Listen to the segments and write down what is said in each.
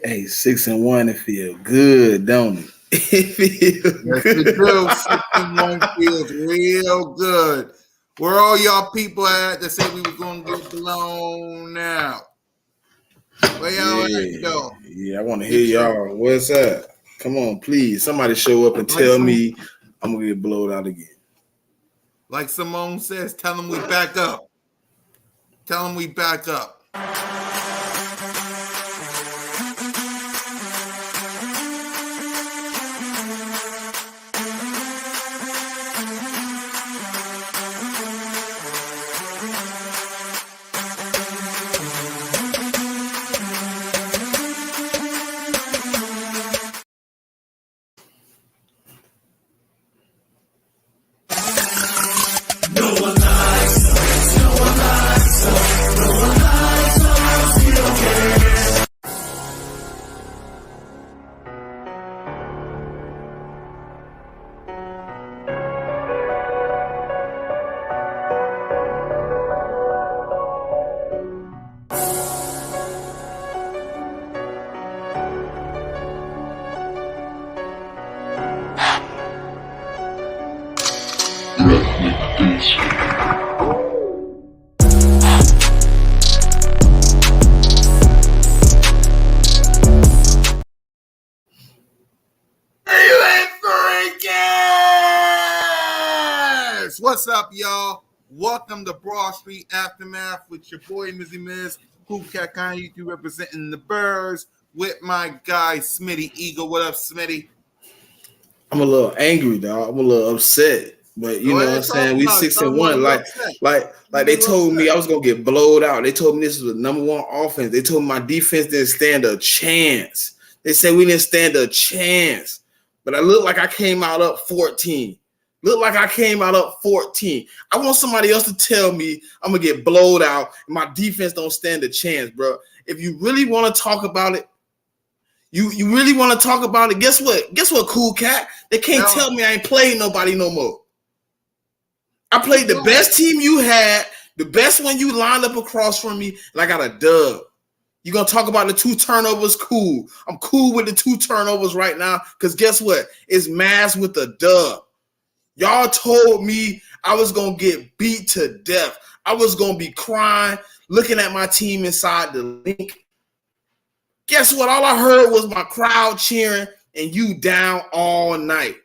Hey, 6-1, it feel good, don't it? It feel Yes, it do. good. 6-1 feels real good. Where all y'all people at that said we was gonna get blown out? Where y'all at Yeah, though? yeah. I want to hear Get your y'all. What's up? Come on, please. Somebody show up and like tell some me I'm gonna get blowed out again. like Simone says, tell them we back up. Tell them we back up. You ain't freakers! What's up, y'all? Welcome to Broad Street Aftermath with your boy Mizzy Miz, Cool Cat Kanye, you representing the Birds with my guy Smitty Eagle. What up, Smitty? I'm a little angry, dog. I'm a little upset. But you Go know what I'm ahead, talk saying? We about it. six Tell and me why one. you Like, upset. like, Tell like me they you told me upset. I was gonna get blowed out. They told me this was the number one offense. They told me my defense didn't stand a chance. They said we didn't stand a chance. But I looked like I came out up 14. Looked like I came out up 14. I want somebody else to tell me I'm gonna get blowed out and my defense don't stand a chance, bro. If you really want to talk about it, you really want to talk about it. Guess what? Guess what, cool cat? They can't Now, tell me I ain't playing nobody no more. I keep played the going. best team you had, the best one you lined up across from me, and I got a dub. You gonna talk about the 2 turnovers? Cool. I'm cool with the 2 turnovers right now because guess what? It's masked with a dub. Y'all told me I was gonna get beat to death. I was gonna be crying, looking at my team inside the link. Guess what? All I heard was my crowd cheering and you down all night.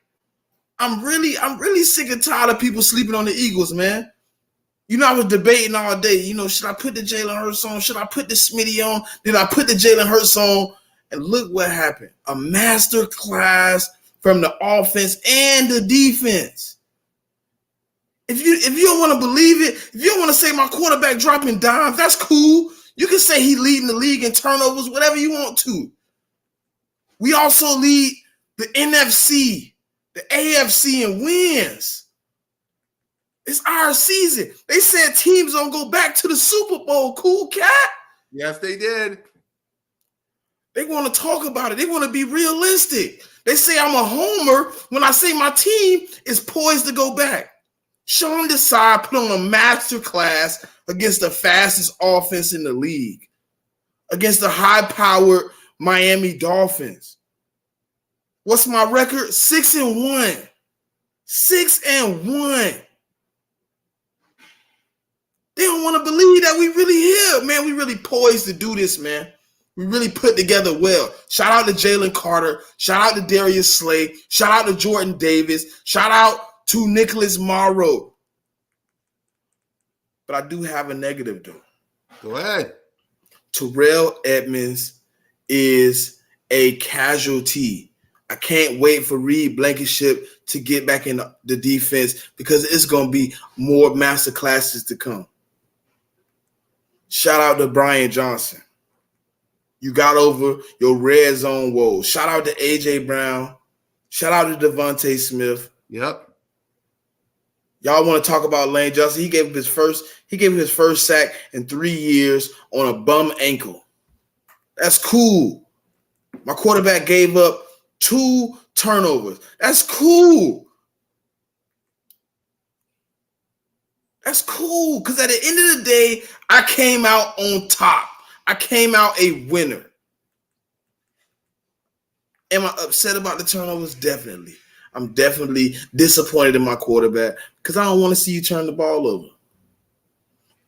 I'm really sick and tired of people sleeping on the Eagles, man. You know, I was debating all day. You know, should I put the Jalen Hurts on? Should I put the Smitty on? Then I put the Jalen Hurts on, and look what happened. A master class from the offense and the defense. If you don't want to believe it, if you don't want to say my quarterback dropping dimes, that's cool. You can say he leading the league in turnovers, whatever you want to. We also lead the NFC, the AFC in wins. It's our season. They said teams don't go back to the Super Bowl, cool cat. Yes, they did. They want to talk about it. They want to be realistic. They say I'm a homer when I say my team is poised to go back. Sean Desai put on a master class against the fastest offense in the league, against the high-powered Miami Dolphins. What's my record? 6-1. 6-1. They don't want to believe that we really here, man. We really poised to do this, man. We really put together well. Shout out to Jalen Carter. Shout out to Darius Slay. Shout out to Jordan Davis. Shout out to Nicholas Morrow. But I do have a negative, though. Go ahead. Terrell Edmonds is a casualty. I can't wait for Reed Blankenship to get back in the defense because it's going to be more master classes to come. Shout out to Brian Johnson. You got over your red zone woes. Shout out to A.J. Brown. Shout out to Devontae Smith. Yep. Y'all want to talk about Lane Johnson? He gave him his first sack in 3 years on a bum ankle. That's cool. My quarterback gave up 2 turnovers. That's cool. That's cool. Because at the end of the day, I came out on top. I came out a winner. Am I upset about the turnovers? Definitely. I'm definitely disappointed in my quarterback because I don't want to see you turn the ball over.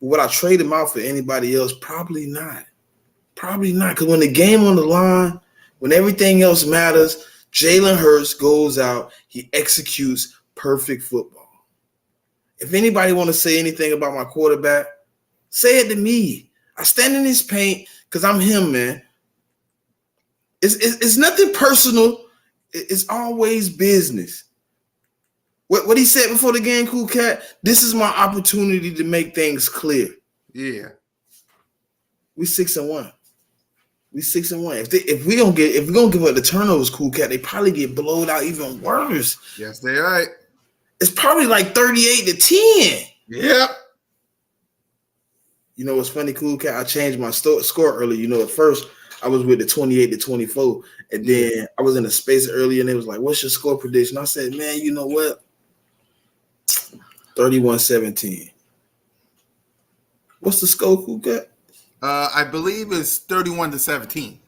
Would I trade him out for anybody else? Probably not. Probably not. Because when the game on the line, when everything else matters, Jalen Hurts goes out. He executes perfect football. If anybody want to say anything about my quarterback, say it to me. I stand in his paint because I'm him, man. It's nothing personal. It's always business. What he said before the game, Cool Cat, this is my opportunity to make things clear. Yeah. We 6-1. We 6-1. If we're gonna give up the turnovers, Cool Cat, they probably get blowed out even worse. Yes, they right. It's probably like 38-10. Yep. You know what's funny, Cool Cat? I changed my score earlier. You know, at first I was with the 28-24, and then I was in a space earlier, and they was like, "What's your score prediction?" I said, "Man, you know what? 31-17. What's the score, Cool Cat? I believe it's 31-17.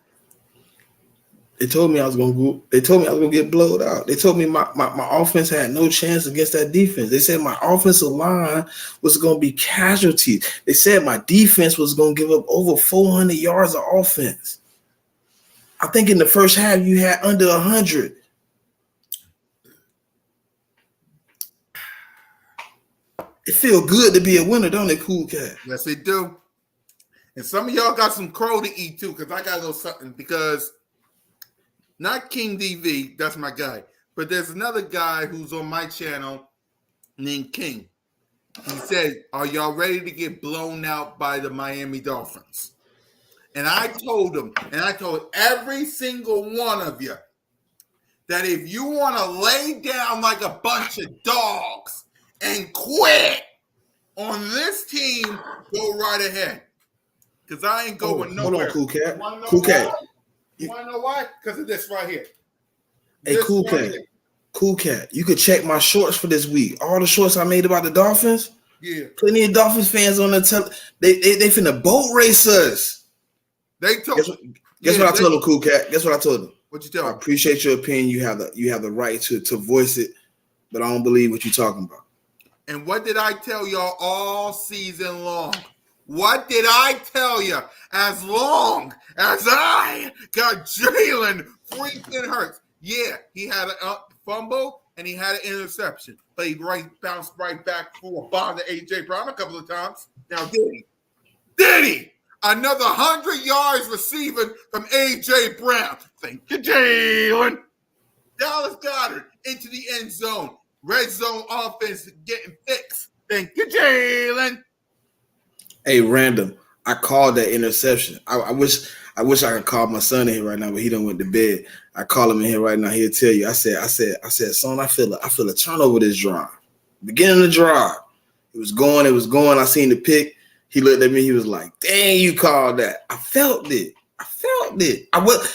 They told me I was gonna get blowed out. They told me my offense had no chance against that defense. They said my offensive line was gonna be casualties. They said my defense was gonna give up over 400 yards of offense. I think in the first half you had under 100. It feel good to be a winner, don't it, Cool Cat? Yes, they do. And some of y'all got some crow to eat too, because I got a little something. Because not King DV, that's my guy, but there's another guy who's on my channel named King. He said, "Are y'all ready to get blown out by the Miami Dolphins?" And I told him, and I told every single one of you, that if you want to lay down like a bunch of dogs and quit on this team, go right ahead. Because I ain't going nowhere. Hold on, Cool Cat. Cool Cat. You want to know why? Because of this right here. Hey, Cool Cat. Cool Cat. You could check my shorts for this week. All the shorts I made about the Dolphins. Yeah. Plenty of Dolphins fans on the they finna boat race us. They told. Guess what I told them, Cool Cat? Guess what I told them? What you tell them? I appreciate your opinion. You have the right to voice it, but I don't believe what you're talking about. And what did I tell y'all all season long? What did I tell you? As long as I got Jalen freaking Hurts. Yeah, he had a fumble and he had an interception, but he bounced right back for a bomb to A.J. Brown a couple of times. Now, did he? Did he? Another 100 yards receiving from A.J. Brown. Thank you, Jalen. Dallas Goedert into the end zone. Red zone offense getting fixed. Thank you, Jalen. Hey, random. I called that interception. I wish I could call my son in here right now, but he done went to bed. I call him in here right now. He'll tell you. I said, son, I feel a turnover this drive. Beginning of the drive. It was going. I seen the pick. He looked at me. He was like, dang, you called that. I felt it.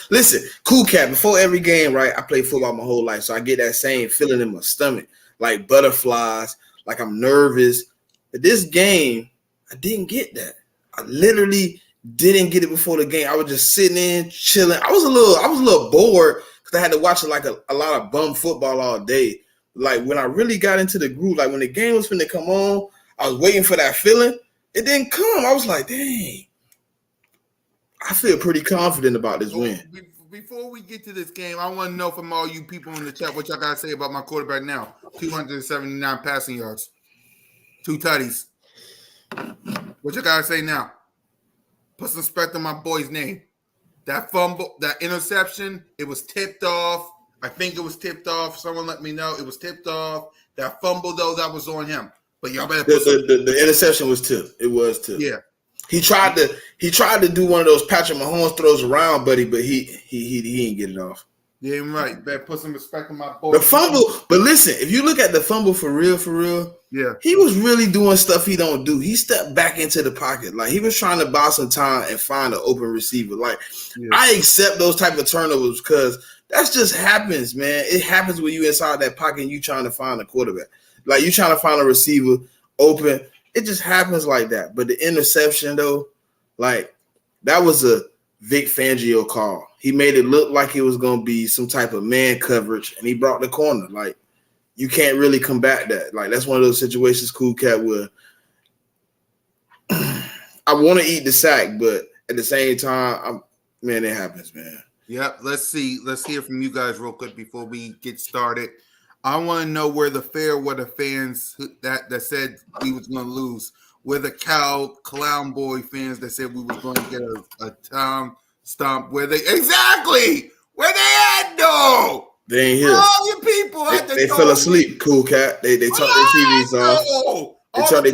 Listen, Cool Cat, before every game, right? I played football my whole life. So I get that same feeling in my stomach, like butterflies, like I'm nervous. But this game, I didn't get that. I literally didn't get it before the game. I was just sitting in, chilling. I was a little bored because I had to watch like a lot of bum football all day. Like when I really got into the groove, like when the game was finna come on, I was waiting for that feeling. It didn't come. I was like, dang. I feel pretty confident about this win. Before we get to this game, I want to know from all you people in the chat what y'all got to say about my quarterback now. 279 passing yards, 2 tutties. What you got to say now? Put some respect on my boy's name. That fumble, that interception, it was tipped off. I think it was tipped off. Someone let me know. It was tipped off. That fumble, though, that was on him. But y'all better put the interception was tipped. It was tipped. Yeah. He tried to do one of those Patrick Mahomes throws around, buddy, but he didn't get it off. Yeah, right. Better put some respect on my boy. The fumble, but listen, if you look at the fumble for real, yeah, he was really doing stuff he don't do. He stepped back into the pocket, like he was trying to buy some time and find an open receiver. Like I accept those type of turnovers because that just happens, man. It happens when you inside that pocket and you trying to find a quarterback, like you trying to find a receiver open. It just happens like that. But the interception, though, like that was a Vic Fangio call. He made it look like it was gonna be some type of man coverage, and he brought the corner. Like, you can't really combat that. Like, that's one of those situations, Cool Cat, where I want to eat the sack, but at the same time, man, it happens, man. Yep. Let's hear from you guys real quick before we get started. I want to know where the fans that said we was going to lose. Where the clown boy fans that said we was going to get a town stomp. Where they at though? They ain't here. All you people they fell asleep, Cool Cat. They turned their TVs off. They turned their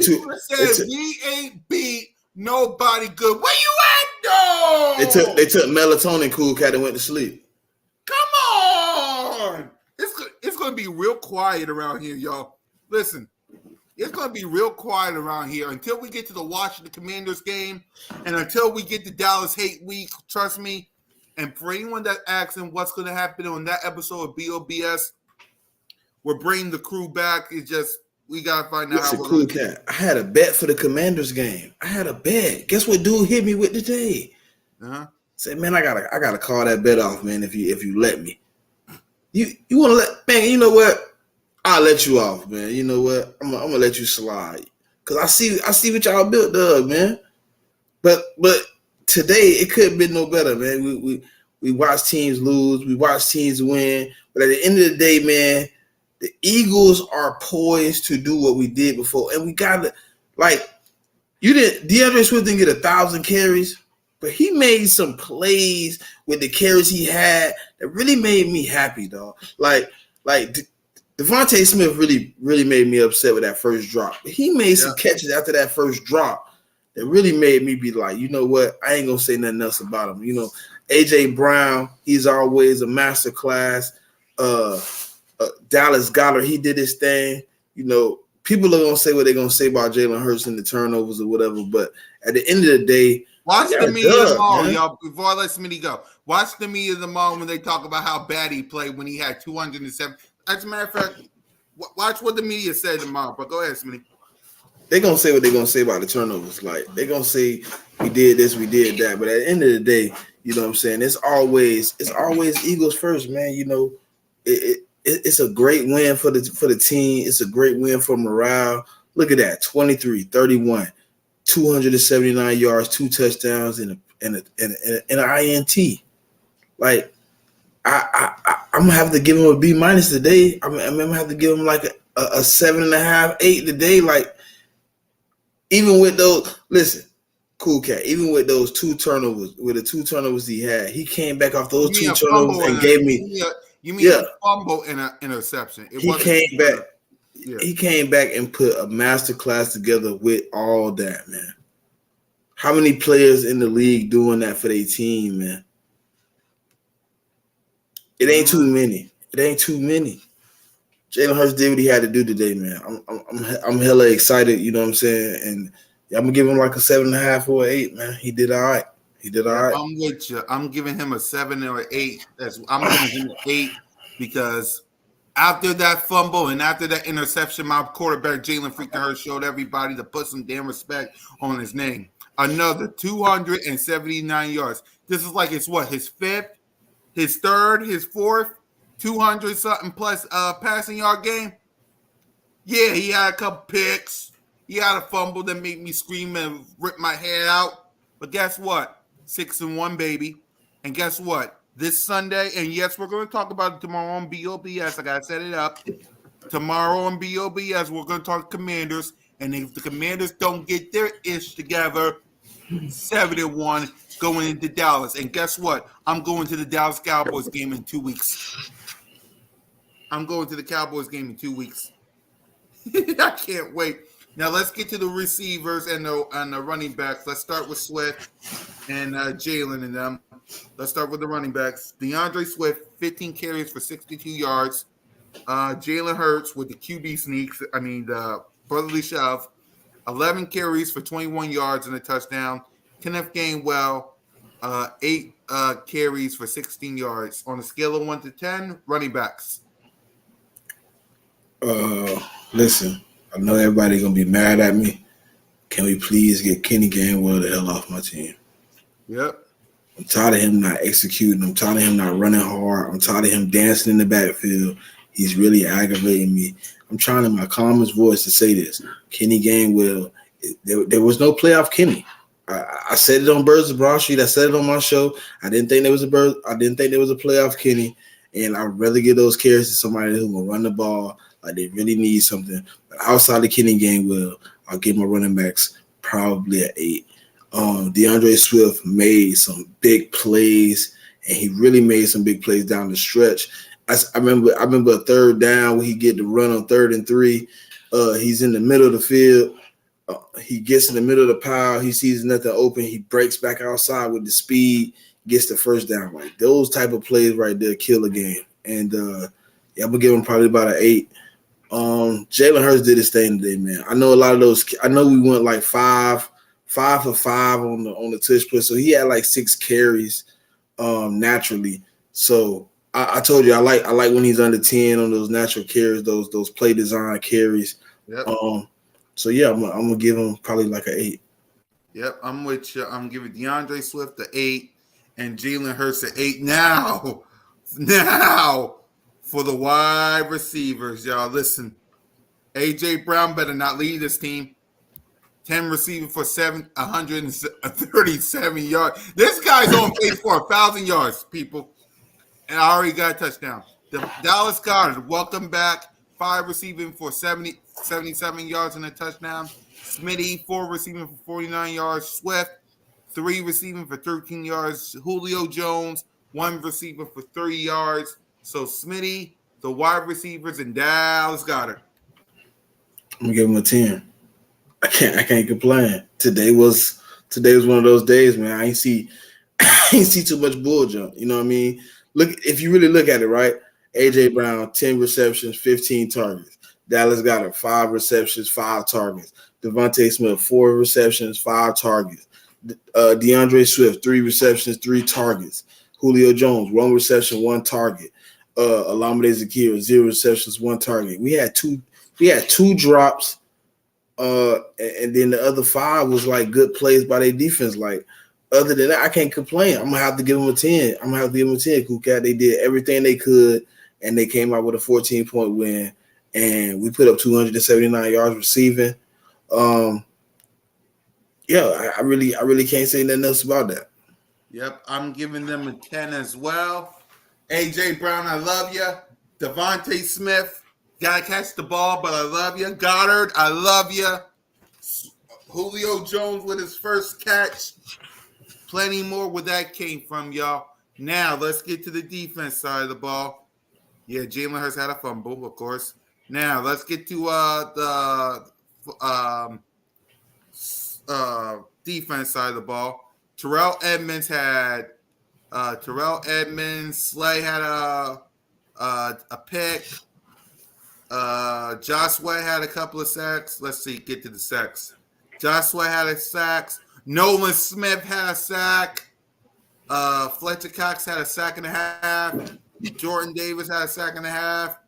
we ain't beat nobody good. Where you at though? They took melatonin, Cool Cat, and went to sleep. Come on. It's going to be real quiet around here, y'all. Listen, it's going to be real quiet around here until we get to the Washington Commanders game and until we get to Dallas Hate Week. Trust me. And for anyone that asks him what's going to happen on that episode of BOBS, we're bringing the crew back. It's just, we got to find out how we're Cool Cat. I had a bet for the Commanders game. I had a bet. Guess what dude hit me with today? Said, man, I gotta call that bet off, man, if you let me. You want to let, man, you know what? I'll let you off, man. You know what? I'm gonna let you slide. Cause I see what y'all built up, man. But today it could have been no better, man. We watch teams lose, we watch teams win. But at the end of the day, man, the Eagles are poised to do what we did before. And we gotta, like, DeAndre Swift didn't get 1,000 carries. But he made some plays with the carries he had that really made me happy, dog. Like Devontae Smith really made me upset with that first drop. But he made some catches after that first drop that really made me be like, you know what? I ain't gonna say nothing else about him. You know, AJ Brown, he's always a masterclass. Dallas Goedert, he did his thing. You know, people are gonna say what they're gonna say about Jalen Hurts and the turnovers or whatever. But at the end of the day, watch the media tomorrow, y'all. Before I let Smitty go, watch the media tomorrow when they talk about how bad he played when he had 207. As a matter of fact, watch what the media said tomorrow. But go ahead, Smitty. They're gonna say what they're gonna say about the turnovers. Like, they're gonna say we did this, we did that. But at the end of the day, you know what I'm saying? It's always Eagles first, man. You know, it's a great win for the team. It's a great win for morale. Look at that, 23-31. 279 yards, 2 touchdowns, and an INT. Like, I'm gonna have to give him a B- today. I'm gonna have to give him like a 7.5, 8 today. Like, even with those, listen, Cool Cat. Even with those 2 turnovers, with the 2 turnovers he had, he came back off those 2 turnovers and gave me. You mean a fumble and an interception? He came back. Yeah. He came back and put a masterclass together with all that, man. How many players in the league doing that for their team, man? It ain't too many. Jalen Hurts did what he had to do today, man. I'm hella excited, you know what I'm saying? And I'm gonna give him like a 7.5 or 8, man. He did all right. I'm with you. I'm giving him a 7 or 8. I'm giving him an 8 because after that fumble and after that interception, my quarterback, Jalen freaking Hurts, showed everybody to put some damn respect on his name. Another 279 yards. This is like his 5th, his 3rd, his 4th, 200-something plus passing yard game. Yeah, he had a couple picks. He had a fumble that made me scream and rip my hair out. But guess what? 6-1, baby. And guess what? This Sunday, and yes, we're going to talk about it tomorrow on BOBS. I got to set it up. Tomorrow on BOBS, we're going to talk Commanders. And if the Commanders don't get their ish together, 7-1 going into Dallas. And guess what? I'm going to the Dallas Cowboys game in 2 weeks. I can't wait. Now let's get to the receivers and the running backs. Let's start with Swift and Jalen and them. Let's start with the running backs. DeAndre Swift, 15 carries for 62 yards. Jalen Hurts with the QB sneaks. The brotherly shove. 11 carries for 21 yards and a touchdown. Kenneth Gainwell, 8 carries for 16 yards. On a scale of 1 to 10, running backs. Listen, I know everybody's going to be mad at me. Can we please get Kenny Gainwell the hell off my team? Yep. I'm tired of him not executing. I'm tired of him not running hard. I'm tired of him dancing in the backfield. He's really aggravating me. I'm trying in my calmest voice to say this. Kenny Gainwell, there was no playoff Kenny. I said it on Birds of Broad Street. I said it on my show. I didn't think there was a playoff Kenny, and I'd rather give those carries to somebody who will run the ball like they really need something. But outside of Kenny Gainwell, I'll give my running backs probably an 8. DeAndre Swift made some big plays, and he really made some big plays down the stretch. I remember a third down where he get to run on 3rd and 3. He's in the middle of the field. He gets in the middle of the pile. He sees nothing open. He breaks back outside with the speed, gets the first down. Like those type of plays right there kill a game. And I'm gonna give him probably about an 8. Jalen Hurts did his thing today, man. I know a lot of those. I know we went like 5 for 5 on the touch push. So he had like 6 carries naturally. So I told you I like when he's under 10 on those natural carries, those play design carries. Yep. So yeah, I'm gonna give him probably like an 8. Yep, I'm with you. I'm giving DeAndre Swift the 8 and Jalen Hurts the 8. Now for the wide receivers, y'all. Listen, AJ Brown better not lead this team. 10 receiving for 137 yards. This guy's on pace for 1,000 yards, people. And I already got a touchdown. Dallas Goedert, welcome back. 5 receiving for 77 yards and a touchdown. Smitty, 4 receiving for 49 yards. Swift, 3 receiving for 13 yards. Julio Jones, 1 receiving for 3 yards. So Smitty, the wide receivers, and Dallas Goedert. I'm gonna give him a 10. I can't complain. Today was one of those days, man. I ain't see too much bull jump. You know what I mean? Look, if you really look at it, right? AJ Brown, 10 receptions, 15 targets. Dallas Goedert, 5 receptions, 5 targets. Devontae Smith, 4 receptions, 5 targets. DeAndre Swift, 3 receptions, 3 targets. Julio Jones, 1 reception, 1 target. Olamide Zaccheaus, 0 receptions, 1 target. We had two drops. And then the other 5 was like good plays by their defense. Like other than that, I can't complain. I'm gonna have to give them a 10. I'm gonna have to give them a 10. Cool Cat. They did everything they could, and they came out with a 14-point win. And we put up 279 yards receiving. I really can't say nothing else about that. Yep, I'm giving them a 10 as well. AJ Brown, I love you. Devontae Smith. Gotta catch the ball, but I love you. Goddard, I love you. Julio Jones with his first catch. Plenty more where that came from, y'all. Now, let's get to the defense side of the ball. Yeah, Jalen Hurts had a fumble, of course. Now, let's get to the defense side of the ball. Terrell Edmonds, Slay had a pick. Josh Sweat had a couple of sacks. Let's see, get to the sacks. Josh Sweat had a sack. Nolan Smith had a sack. Fletcher Cox had a sack and a half. Jordan Davis had a sack and a half.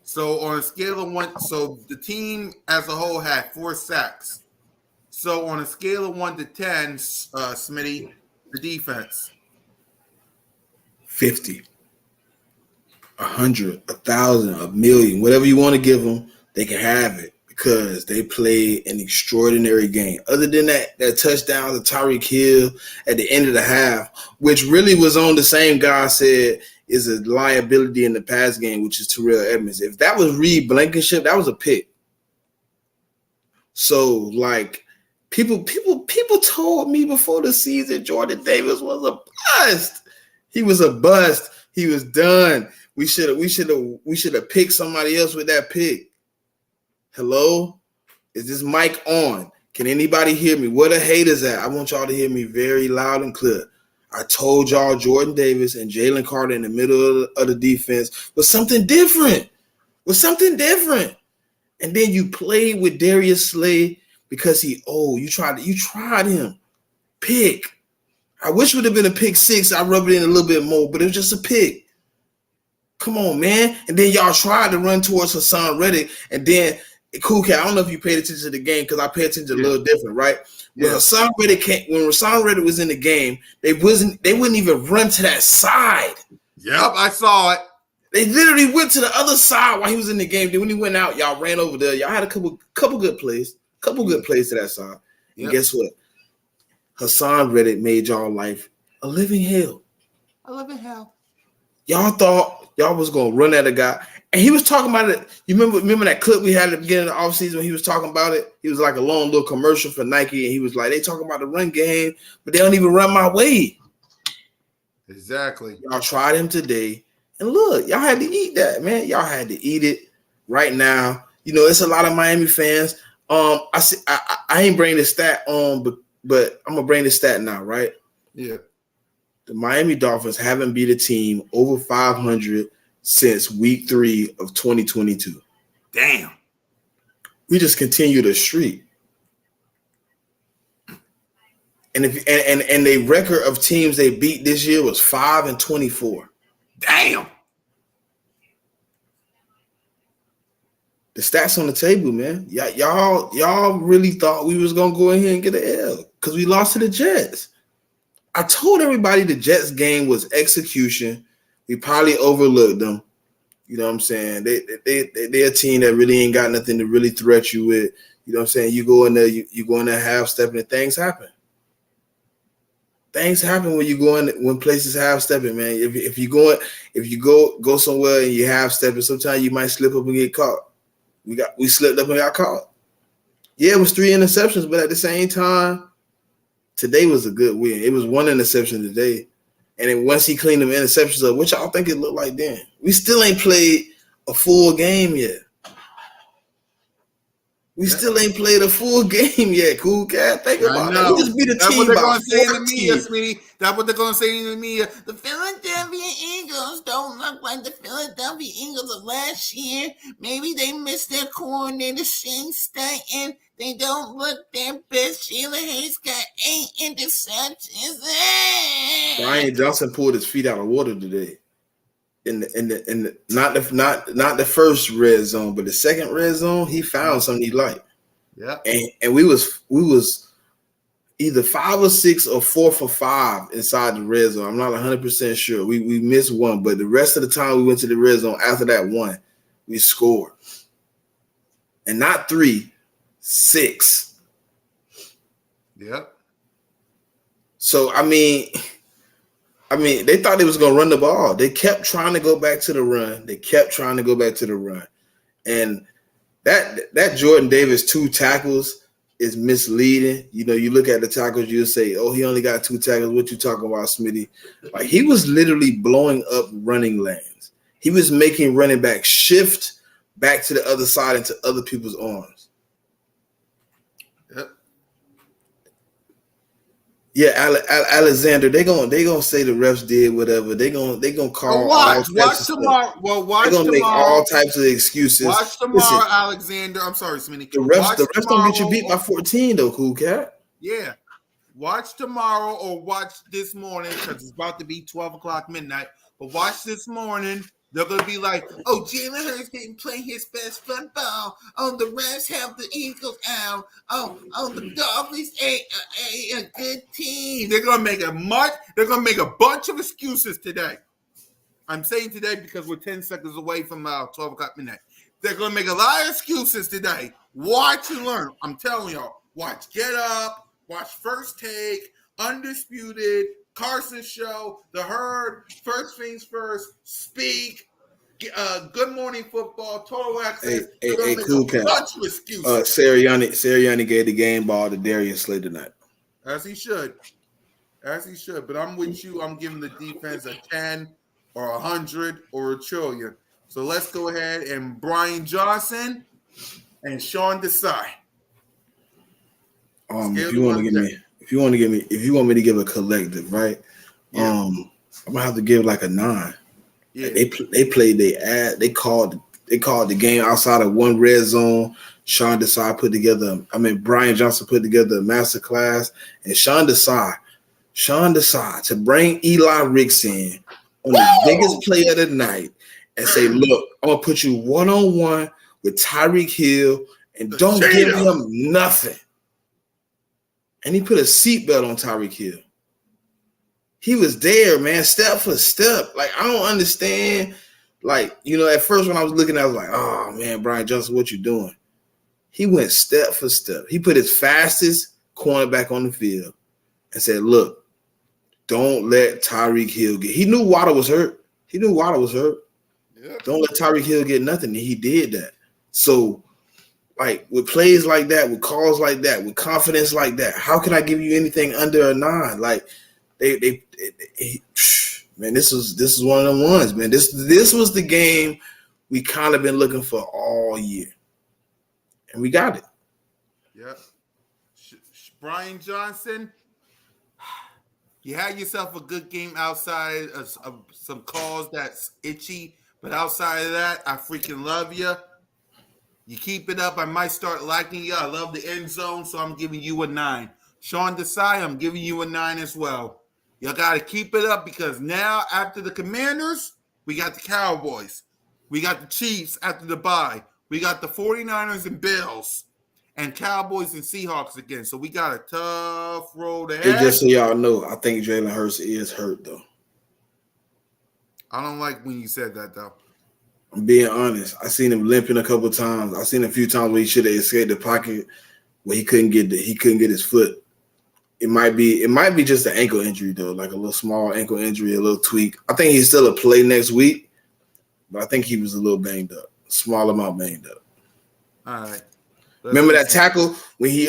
So on a scale of 1, so the team as a whole had 4 sacks. So on a scale of 1 to 10, Smitty, the defense. 50. 100, 1,000, a million, whatever you want to give them, they can have it because they played an extraordinary game. Other than that touchdown to Tyreek Hill at the end of the half, which really was on the same guy I said is a liability in the pass game, which is Terrell Edmonds. If that was Reed Blankenship, that was a pick. So, like, people told me before the season Jordan Davis was a bust. He was a bust. He was done. We should have picked somebody else with that pick. Hello? Is this mic on? Can anybody hear me? Where the haters at? I want y'all to hear me very loud and clear. I told y'all Jordan Davis and Jalen Carter in the middle of the defense was something different. And then you played with Darius Slay because you tried him. Pick. I wish it would have been a pick 6. I rub it in a little bit more, but it was just a pick. Come on, man. And then y'all tried to run towards Hassan Reddick. And then, Cool Cat, I don't know if you paid attention to the game because I pay attention a little different, right? When Yeah. Hassan Reddick was in the game, they wouldn't even run to that side. Yep, I saw it. They literally went to the other side while he was in the game. Then when he went out, y'all ran over there. Y'all had a couple good plays. Good plays to that side. And guess what? Hassan Reddick made y'all life a living hell. Y'all thought y'all was gonna run at a guy. And he was talking about it. You remember that clip we had at the beginning of the offseason when he was talking about it? He was like a long little commercial for Nike, and he was like, they talking about the run game, but they don't even run my way. Exactly. Y'all tried him today. And look, y'all had to eat that, man. Y'all had to eat it right now. You know, it's a lot of Miami fans. I ain't bringing the stat on, but I'm gonna bring the stat now, right? Yeah. The Miami Dolphins haven't beat a team over 500 since week 3 of 2022. Damn. We just continue the streak. And and the record of teams they beat this year was 5-24. Damn. The stats on the table, man. Y'all really thought we was gonna go in here and get an L because we lost to the Jets. I told everybody the Jets game was execution. We probably overlooked them. You know what I'm saying? They're a team that really ain't got nothing to really threat you with. You know what I'm saying? You go in there, you go in there half stepping, and things happen. Things happen when you go in when places half stepping, man. If you go somewhere and you half stepping, sometimes you might slip up and get caught. We slipped up and got caught. Yeah, it was 3 interceptions, but at the same time, today was a good win. It was 1 interception today. And then once he cleaned them interceptions up, what y'all think it looked like then? We still ain't played a full game yet. We still ain't played a full game yet, Cool Cat. Think about that. We just beat a team by 14. That's what they're going to say in the media. The Philadelphia Eagles don't look like the Philadelphia Eagles of last year. Maybe they missed their coordinator, Shane Steichen. They don't look their best. Sheila Hayes got 8 interceptions. Brian Johnson pulled his feet out of water today. In the not the first red zone, but the second red zone, he found something he liked. Yeah. And we was either 5 or 6 or 4 for 5 inside the red zone. I'm not 100% sure. We missed one, but the rest of the time we went to the red zone after that one, we scored. And not 3, 6. Yep. So I mean, they thought they was gonna run the ball. They kept trying to go back to the run. And that Jordan Davis 2 tackles is misleading. You know, you look at the tackles, you'll say, "Oh, he only got 2 tackles." What you talking about, Smitty? Like he was literally blowing up running lanes. He was making running back shift back to the other side into other people's arms. Yeah, Alexander, they gonna say the refs did whatever. They gonna call. Watch tomorrow. Well, watch they're gonna tomorrow. Make all types of excuses. Watch tomorrow, Listen, Alexander. I'm sorry, Smitty. The refs don't get you beat by 14 though, Cool Cat. Yeah, watch tomorrow or watch this morning because it's about to be 12 o'clock midnight. But watch this morning. They're going to be like, oh, Jalen Hurts didn't play his best football. Oh, the refs have the Eagles out. Oh, the Dolphins ain't a good team. They're going to make a bunch of excuses today. I'm saying today because we're 10 seconds away from 12 o'clock midnight. They're going to make a lot of excuses today. Watch and learn. I'm telling y'all. Watch Get Up. Watch First Take. Undisputed. Carson Show, The Herd, First Things First, Speak, Good Morning Football, Total Access. Hey, Cool Cat. Bunch of excuses. Sirianni gave the game ball to Darius Slay tonight. As he should. But I'm with you. I'm giving the defense a 10 or 100 or a trillion. So let's go ahead and Brian Johnson and Sean Desai. If you want me to give a collective, right? Yeah. I'm gonna have to give like a 9. Yeah. They played they called the game outside of one red zone. Sean Desai Brian Johnson put together a master class, and Sean Desai to bring Eli Ricks in on the biggest play of the night and say, look, I'm gonna put you 1-on-1 with Tyreek Hill and don't give him nothing. and he put a seatbelt on Tyreek Hill. He was there, man, step for step. Like, I don't understand. Like, at first when I was looking, I was like, oh, man, Brian Johnson, what you doing? He went step for step. He put his fastest cornerback on the field and said, look, don't let Tyreek Hill get – he knew Waddle was hurt. Yep. Don't let Tyreek Hill get nothing, and he did that. So, like, with plays like that, with calls like that, with confidence like that, how can I give you anything under a 9? Like, man, this is one of them ones, man. This was the game we kind of been looking for all year, and we got it. Yep. Brian Johnson, you had yourself a good game outside of some calls that's itchy, but outside of that, I freaking love you. You keep it up, I might start liking you. I love the end zone, so I'm giving you a 9. Sean Desai, I'm giving you a 9 as well. You got to keep it up because now after the Commanders, we got the Cowboys. We got the Chiefs after the bye. We got the 49ers and Bills and Cowboys and Seahawks again. So we got a tough road ahead. Hey, just so y'all know, I think Jalen Hurts is hurt, though. I don't like when you said that, though. I'm being honest. I seen him limping a couple of times. I seen a few times where he should have escaped the pocket where he couldn't get his foot. It might be just an ankle injury though, like a little small ankle injury, a little tweak. I think he's still a play next week, but I think he was a little banged up, small amount banged up. All right. Remember that tackle when he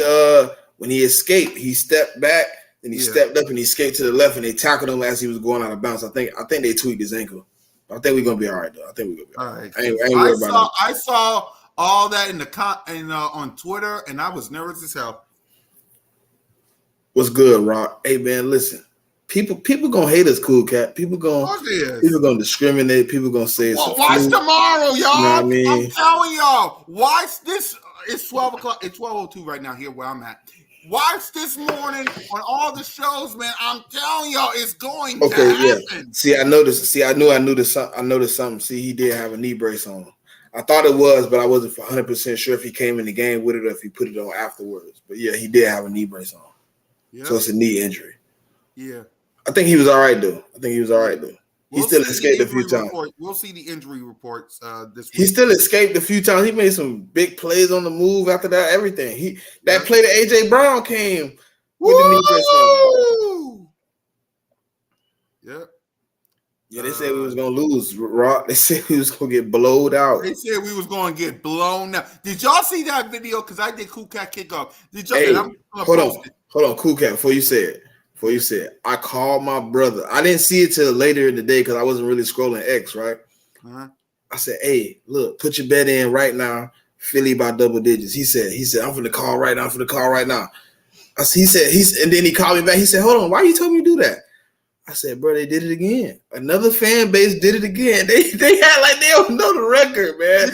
escaped? He stepped back, then he stepped up and he escaped to the left, and they tackled him as he was going out of bounds. I think they tweaked his ankle. I think we're gonna be all right though. I think we're gonna be all right. I ain't worried about that. I saw all that on Twitter, and I was nervous as hell. What's good, Rock? Hey man, listen. People gonna hate us, Cool Cat. People gonna discriminate. People gonna say it's watch tomorrow, y'all. You know what I mean? I'm telling y'all. Watch this. It's 12 o'clock. It's 12:02 right now here where I'm at. Watch this morning on all the shows, man. I'm telling y'all, it's going to happen. Yeah. See, I noticed. See, I noticed something. See, he did have a knee brace on. I thought it was, but I wasn't 100% sure if he came in the game with it or if he put it on afterwards. But yeah, he did have a knee brace on. Yep. So it's a knee injury. Yeah. I think he was all right, though. He still escaped a few times. We'll see the injury reports this week. He still escaped a few times. He made some big plays on the move after that, everything. That play that A.J. Brown came with the knee brace on. Yep. Yeah, they said we was going to lose, Rock. They said we was going to get blowed out. They said we was going to get blown out. Did y'all see that video? Because I did Cool Cat Kickoff. Did y'all? Hey, hold on, Cool Cat, before you say it, I called my brother. I didn't see it till later in the day because I wasn't really scrolling X, right? Uh-huh. I said, hey, look, put your bet in right now, Philly by double digits. He said, I'm finna call right now. And then he called me back. He said, hold on, why you told me to do that? I said, bro, they did it again. Another fan base did it again. They had like they don't know the record, man.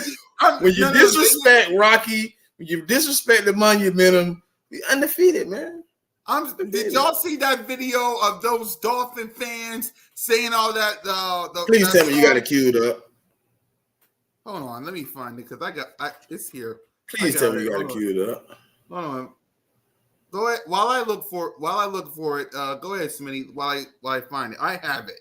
When you disrespect Rocky, when you disrespect the monumentum, we undefeated, man. Did y'all see that video of those Dolphin fans saying all that? Please tell me you got it queued up. Hold on, let me find it because it's here. Please tell me you got it queued up. Hold on. Go ahead. While I look for it, go ahead, Smitty. While I find it, I have it.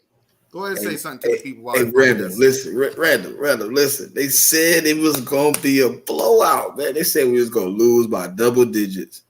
Go ahead and say something to the people. Randall, listen. They said it was gonna be a blowout, man. They said we was gonna lose by double digits,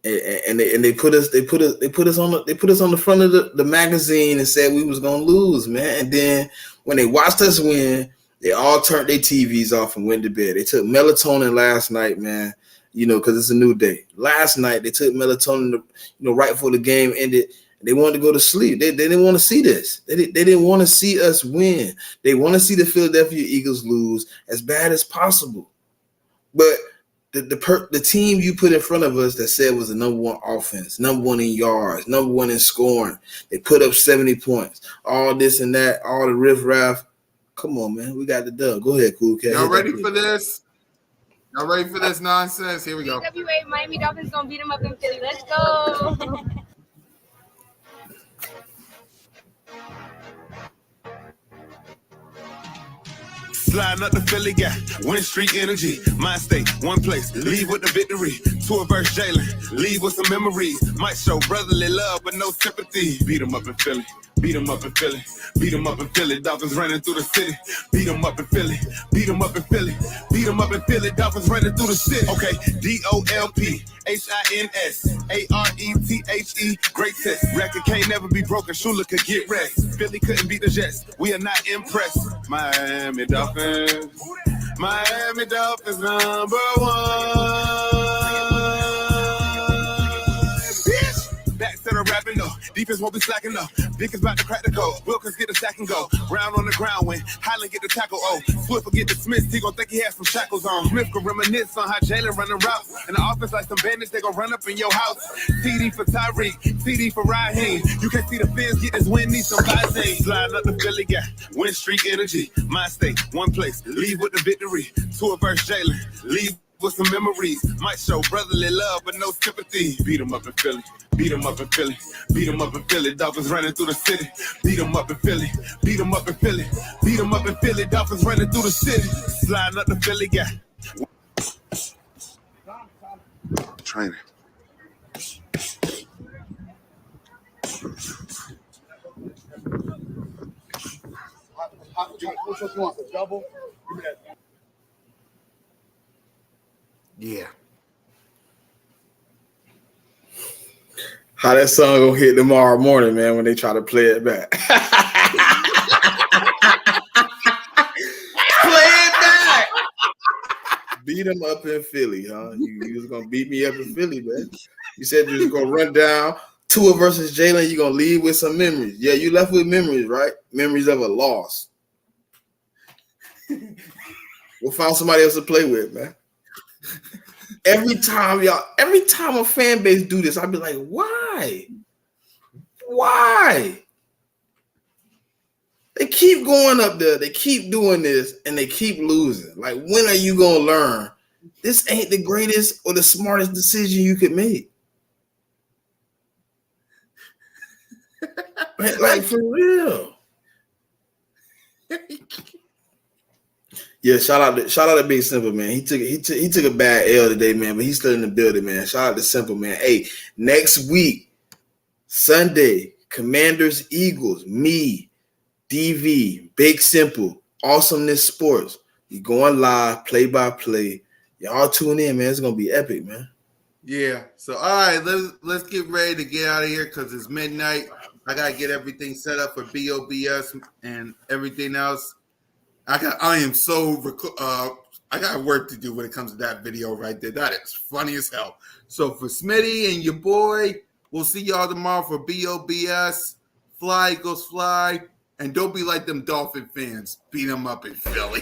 and they put us on the front of the magazine and said we was gonna lose, man. And then when they watched us win, they all turned their TVs off and went to bed. They took melatonin last night, man. Because it's a new day. Last night they took melatonin, right before the game ended. They wanted to go to sleep. They didn't want to see this. They didn't want to see us win. They want to see the Philadelphia Eagles lose as bad as possible. But the team you put in front of us that said was the number one offense, number one in yards, number one in scoring, they put up 70 points. All this and that, all the riffraff. Come on, man. We got the dub. Go ahead, Cool Cat. Y'all ready for this? Y'all ready for this nonsense? Here we go. CWA Miami Dolphins gonna beat them up in Philly. Let's go. Sliding up the Philly guy, win streak energy. Mind state, one place, leave with the victory. Tua versus Jalen, leave with some memories. Might show brotherly love, but no sympathy. Beat 'em up in Philly. Beat 'em up in Philly. Beat 'em up in Philly. Dolphins running through the city. Beat 'em up in Philly. Beat 'em up in Philly. Beat 'em up in Philly. Dolphins running through the city. Okay, DOLPHINSARETHE. Great test. Record can't never be broken. Shula could get rest. Philly couldn't beat the Jets. We are not impressed. Miami Dolphins. Miami Dolphins #1. Back to the rapping though. Defense won't be slacking though. Vickers about to crack the code. Wilkins get the sack and go. Brown on the ground when Highland get the tackle. Oh, Swift will get dismissed. He gon' think he has some shackles on. Smith can reminisce on how Jalen running routes. And the offense like some bandits, they gon' run up in your house. TD for Tyreek, TD for Raheem. You can see the Fins get this win, need some Visine. Sliding up the Philly, got win streak energy. Mind state, one place, leave with the victory. Tua versus Jalen, leave with some memories. Might show brotherly love, but no sympathy. Beat 'em up in Philly. Beat 'em up in Philly. Beat 'em up in Philly. Dolphins running through the city. Beat 'em up in Philly. Beat 'em up in Philly. Beat 'em up in Philly. Dolphins running through the city. Sliding up the Philly, yeah. Training. Yeah. How that song gonna hit tomorrow morning, man, when they try to play it back. Play it back. Beat them up in Philly, huh? You was gonna beat me up in Philly, man. You said you was gonna run down Tua versus Jalen. You're gonna leave with some memories. Yeah, you left with memories, right? Memories of a loss. We'll find somebody else to play with, man. Every time a fan base do this, I'll be like, why? Why? They keep going up there, they keep doing this, and they keep losing. Like, when are you gonna learn? This ain't the greatest or the smartest decision you could make. Like, for real. Yeah, shout out to Big Simple, man. He took a bad L today, man, but he's still in the building, man. Shout out to Simple, man. Hey, next week, Sunday, Commanders, Eagles, me, DV, Big Simple, Awesomeness Sports. We going live, play by play. Y'all tune in, man. It's gonna be epic, man. Yeah. So all right, let's get ready to get out of here because it's midnight. I gotta get everything set up for BOBS and everything else. I got work to do when it comes to that video right there. That is funny as hell. So for Smitty and your boy, we'll see y'all tomorrow for BOBS. Fly Eagles fly. And don't be like them Dolphin fans. Beat them up in Philly.